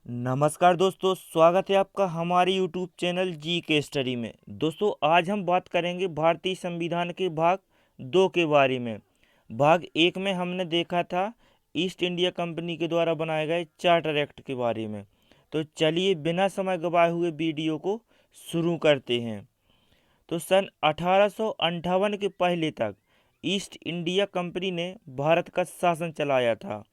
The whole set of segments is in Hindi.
नमस्कार दोस्तों, स्वागत है आपका हमारे यूट्यूब चैनल जी के स्टडी में। दोस्तों, आज हम बात करेंगे भारतीय संविधान के भाग 2 के बारे में। भाग 1 में हमने देखा था ईस्ट इंडिया कंपनी के द्वारा बनाए गए चार्टर एक्ट के बारे में। तो चलिए बिना समय गवाए हुए वीडियो को शुरू करते हैं। तो सन 1858 के पहले तक ईस्ट इंडिया कंपनी ने भारत का शासन चलाया था,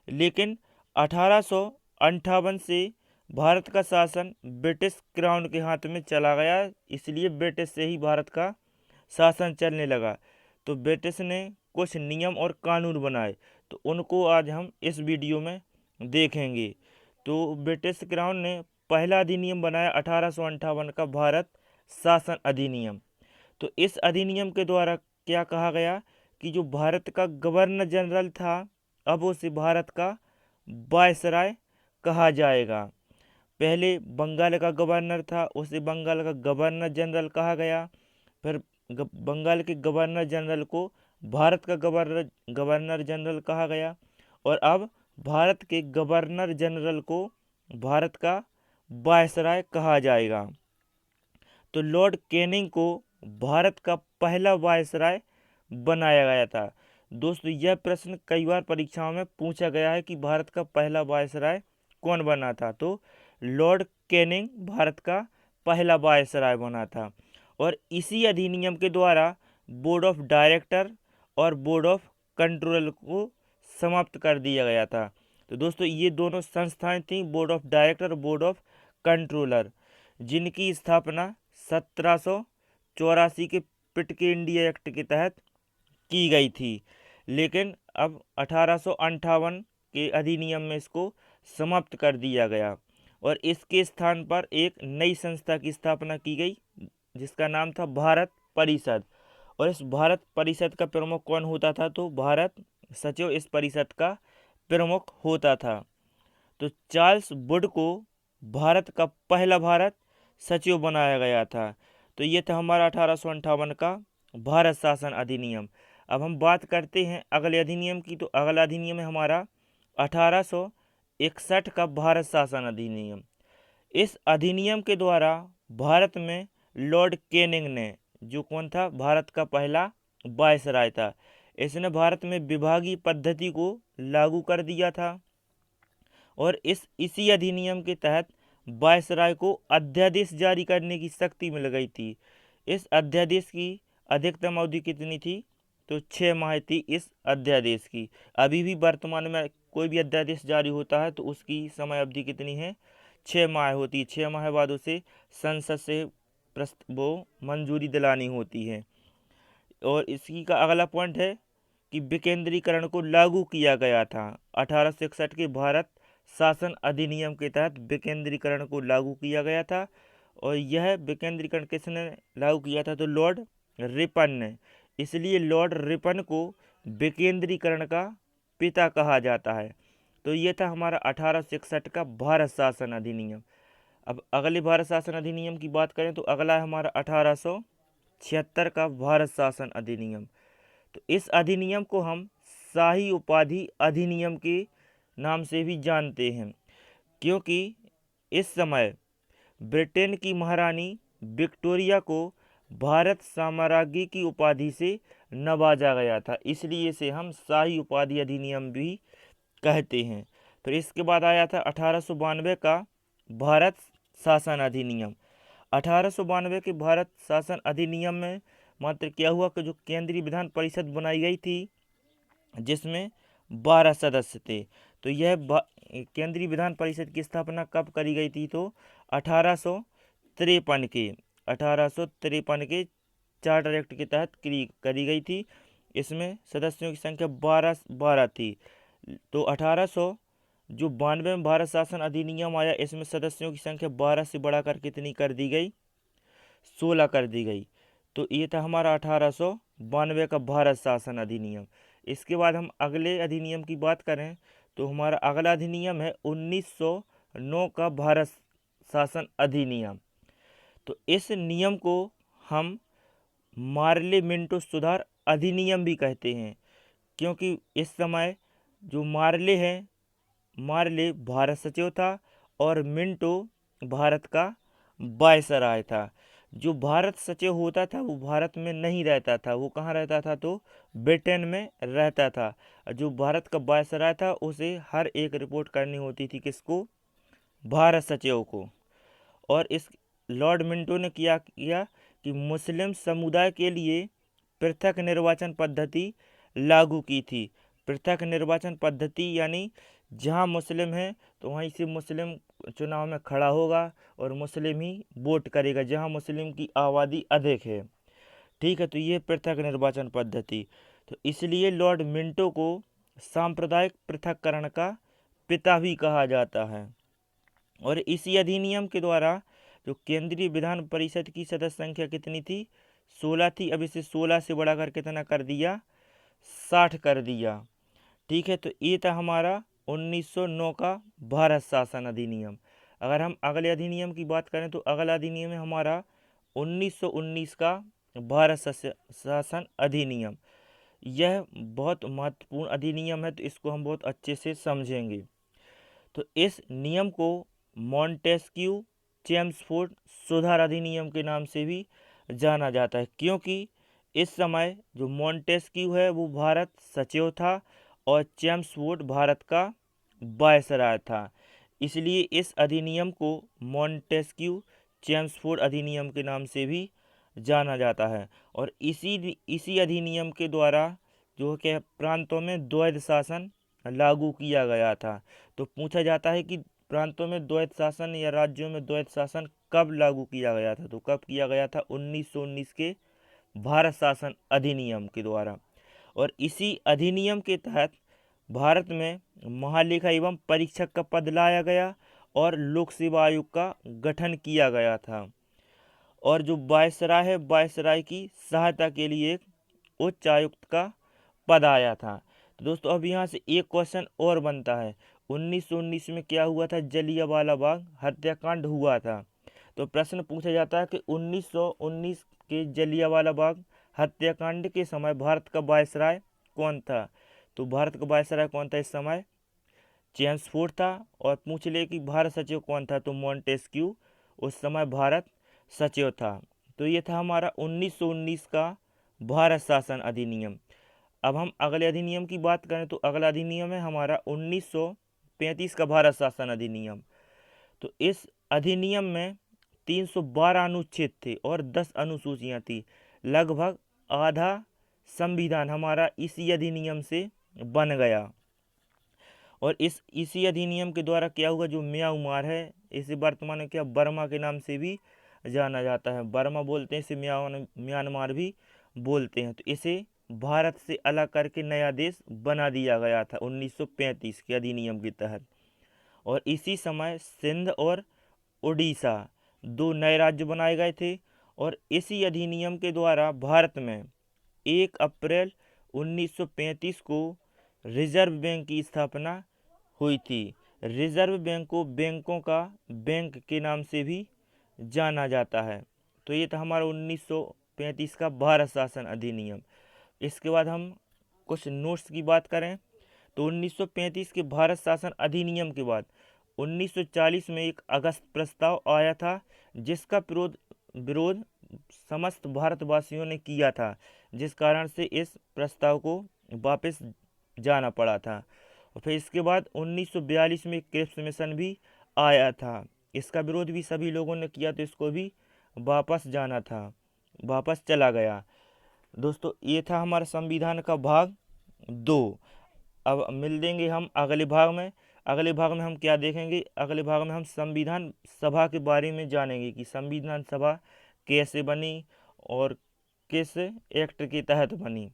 लेकिन 1858 से भारत का शासन ब्रिटिश क्राउन के हाथ में चला गया। इसलिए ब्रिटिश से ही भारत का शासन चलने लगा। तो ब्रिटिश ने कुछ नियम और कानून बनाए, तो उनको आज हम इस वीडियो में देखेंगे। तो ब्रिटिश क्राउन ने पहला अधिनियम बनाया 1858 का भारत शासन अधिनियम। तो इस अधिनियम के द्वारा क्या कहा गया कि जो भारत का गवर्नर जनरल था, अब उसे भारत का वायसराय कहा जाएगा। पहले बंगाल का गवर्नर था, उसे बंगाल का गवर्नर जनरल कहा गया। फिर बंगाल के गवर्नर जनरल को भारत का गवर्नर जनरल कहा गया। और अब भारत के गवर्नर जनरल को भारत का वायसराय कहा जाएगा। तो लॉर्ड कैनिंग को भारत का पहला वायसराय बनाया गया था। दोस्तों, यह प्रश्न कई बार परीक्षाओं में पूछा गया है कि भारत का पहला वायसराय कौन बना था। तो लॉर्ड कैनिंग भारत का पहला वायसराय बना था। और इसी अधिनियम के द्वारा बोर्ड ऑफ डायरेक्टर और बोर्ड ऑफ कंट्रोल को समाप्त कर दिया गया था। तो दोस्तों, ये दोनों संस्थाएं थीं, बोर्ड ऑफ डायरेक्टर और बोर्ड ऑफ कंट्रोलर, जिनकी स्थापना 1784 के पिटके इंडिया एक्ट के तहत की गई थी। लेकिन अब 1858 के अधिनियम में इसको समाप्त कर दिया गया और इसके स्थान पर एक नई संस्था की स्थापना की गई, जिसका नाम था भारत परिषद। और इस भारत परिषद का प्रमुख कौन होता था? तो भारत सचिव इस परिषद का प्रमुख होता था। तो चार्ल्स वुड को भारत का पहला भारत सचिव बनाया गया था। तो ये था हमारा 1858 का भारत शासन अधिनियम। अब हम बात करते हैं अगले अधिनियम की। तो अगला अधिनियम है हमारा 1861 का भारत शासन अधिनियम। इस अधिनियम के द्वारा भारत में लॉर्ड कैनिंग ने, जो कौन था, भारत का पहला वायसराय था, इसने भारत में विभागीय पद्धति को लागू कर दिया था। और इसी अधिनियम के तहत वायसराय को अध्यादेश जारी करने की शक्ति मिल गई थी। इस अध्यादेश की अधिकतम अवधि कितनी थी? तो 6 माह थी इस अध्यादेश की। अभी भी वर्तमान में कोई भी अध्यादेश जारी होता है तो उसकी समय अवधि कितनी है? 6 माह होती है। 6 माह बाद उसे संसद से वो मंजूरी दिलानी होती है। और इसी का अगला पॉइंट है कि विकेंद्रीकरण को लागू किया गया था। 1861 के भारत शासन अधिनियम के तहत विकेंद्रीकरण को लागू किया गया था। और यह विकेंद्रीकरण किसने लागू किया था? तो लॉर्ड रिपन ने। इसलिए लॉर्ड रिपन को विकेंद्रीकरण का पिता कहा जाता है। तो ये था हमारा 1861 का भारत शासन अधिनियम। अब अगले भारत शासन अधिनियम की बात करें तो अगला है हमारा 1876 का भारत शासन अधिनियम। तो इस अधिनियम को हम शाही उपाधि अधिनियम के नाम से भी जानते हैं, क्योंकि इस समय ब्रिटेन की महारानी विक्टोरिया को भारत साम्राज्य की उपाधि से नवाजा गया था। इसलिए इसे हम शाही उपाधि अधिनियम भी कहते हैं। फिर इसके बाद आया था 1892 का भारत शासन अधिनियम। 1892 के भारत शासन अधिनियम में मात्र क्या हुआ कि जो केंद्रीय विधान परिषद बनाई गई थी, जिसमें 12 सदस्य थे। तो यह केंद्रीय विधान परिषद की स्थापना कब करी गई थी? तो 1853 के चार्टर एक्ट के तहत करी गई थी। इसमें सदस्यों की संख्या 12 थी। तो 1892 में भारत शासन अधिनियम आया, इसमें सदस्यों की संख्या 12 से बढ़ाकर कितनी कर दी गई? 16 कर दी गई। तो ये था हमारा 1892 का भारत शासन अधिनियम। इसके बाद हम अगले अधिनियम की बात करें तो हमारा अगला अधिनियम है 1909 का भारत शासन अधिनियम। तो इस नियम को हम मार्ले मिंटो सुधार अधिनियम भी कहते हैं, क्योंकि इस समय जो मार्ले है, मार्ले भारत सचिव था और मिंटो भारत का वायसराय था। जो भारत सचिव होता था वो भारत में नहीं रहता था, वो कहाँ रहता था, तो ब्रिटेन में रहता था। जो भारत का वायसराय था उसे हर एक रिपोर्ट करनी होती थी, किसको, भारत सचिव को। और इस लॉर्ड मिंटो ने किया कि मुस्लिम समुदाय के लिए पृथक निर्वाचन पद्धति लागू की थी। पृथक निर्वाचन पद्धति यानी जहाँ मुस्लिम है तो वहीं से मुस्लिम चुनाव में खड़ा होगा और मुस्लिम ही वोट करेगा जहाँ मुस्लिम की आबादी अधिक है। ठीक है, तो ये पृथक निर्वाचन पद्धति। तो इसलिए लॉर्ड मिंटो को सांप्रदायिक पृथक्करण का पिता भी कहा जाता है। और इसी अधिनियम के द्वारा जो केंद्रीय विधान परिषद की सदस्य संख्या कितनी थी, 16 थी। अब इसे 16 से बढ़ाकर कितना कर दिया, 60 कर दिया। ठीक है, तो ये था हमारा 1909 का भारत शासन अधिनियम। अगर हम अगले अधिनियम की बात करें तो अगला अधिनियम है हमारा 1919 का भारत शासन अधिनियम। यह बहुत महत्वपूर्ण अधिनियम है, तो इसको हम बहुत अच्छे से समझेंगे। तो इस नियम को मॉन्टेस्क्यू चेम्सफोर्ड सुधार अधिनियम के नाम से भी जाना जाता है, क्योंकि इस समय जो मॉन्टेस्क्यू है वो भारत सचिव था और चेम्सफोर्ड भारत का वायसराय था। इसलिए इस अधिनियम को मॉन्टेस्क्यू चेम्सफोर्ड अधिनियम के नाम से भी जाना जाता है। और इसी अधिनियम के द्वारा जो के प्रांतों में द्वैध शासन लागू किया गया था। तो पूछा जाता है कि प्रांतों में द्वैध शासन या राज्यों में द्वैध शासन कब लागू किया गया था, तो कब किया गया था, 1919 के भारत शासन अधिनियम के द्वारा। और इसी अधिनियम के तहत भारत में महालेखा एवं परीक्षक का पद लाया गया और लोक सेवा आयोग का गठन किया गया था। और जो वायसराय है, वायसराय की सहायता के लिए एक उच्च आयुक्त का पद आया था। तो दोस्तों अब यहाँ से एक क्वेश्चन और बनता है, 1919 में क्या हुआ था, जलियांवाला बाग हत्याकांड हुआ था। तो प्रश्न पूछा जाता है कि 1919 के जलियांवाला बाग हत्याकांड के समय भारत का वायसराय कौन था। तो भारत का वायसराय कौन था इस समय, चेम्सफोर्ड था। और पूछ ले कि भारत सचिव कौन था, तो मॉन्टेस्क्यू उस समय भारत सचिव था। तो ये था हमारा 1919 का भारत शासन अधिनियम। अब हम अगले अधिनियम की बात करें तो अगला अधिनियम है हमारा 1935 का भारत शासन अधिनियम। तो इस अधिनियम में 312 अनुच्छेद थे और 10 अनुसूचियां थी। लगभग आधा संविधान हमारा इसी अधिनियम से बन गया। और इसी अधिनियम के द्वारा क्या हुआ, जो म्यांमार है इसे वर्तमान में क्या बर्मा के नाम से भी जाना जाता है, बर्मा बोलते हैं इसे, म्यांमार भी बोलते हैं। तो इसे भारत से अलग करके नया देश बना दिया गया था 1935 के अधिनियम के तहत। और इसी समय सिंध और उड़ीसा 2 नए राज्य बनाए गए थे। और इसी अधिनियम के द्वारा भारत में 1 अप्रैल 1935 को रिजर्व बैंक की स्थापना हुई थी। रिजर्व बैंक को बैंकों का बैंक के नाम से भी जाना जाता है। तो ये था हमारा 1935 का भारत शासन अधिनियम। इसके बाद हम कुछ नोट्स की बात करें तो 1935 के भारत शासन अधिनियम के बाद 1940 में एक अगस्त प्रस्ताव आया था, जिसका विरोध समस्त भारतवासियों ने किया था, जिस कारण से इस प्रस्ताव को वापस जाना पड़ा था। और फिर इसके बाद 1942 में क्रिप्स मिशन भी आया था, इसका विरोध भी सभी लोगों ने किया, तो इसको भी वापस जाना था, वापस चला गया। दोस्तों ये था हमारा संविधान का भाग 2। अब मिल देंगे हम अगले भाग में। अगले भाग में हम क्या देखेंगे, अगले भाग में हम संविधान सभा के बारे में जानेंगे कि संविधान सभा कैसे बनी और किस एक्ट के तहत बनी।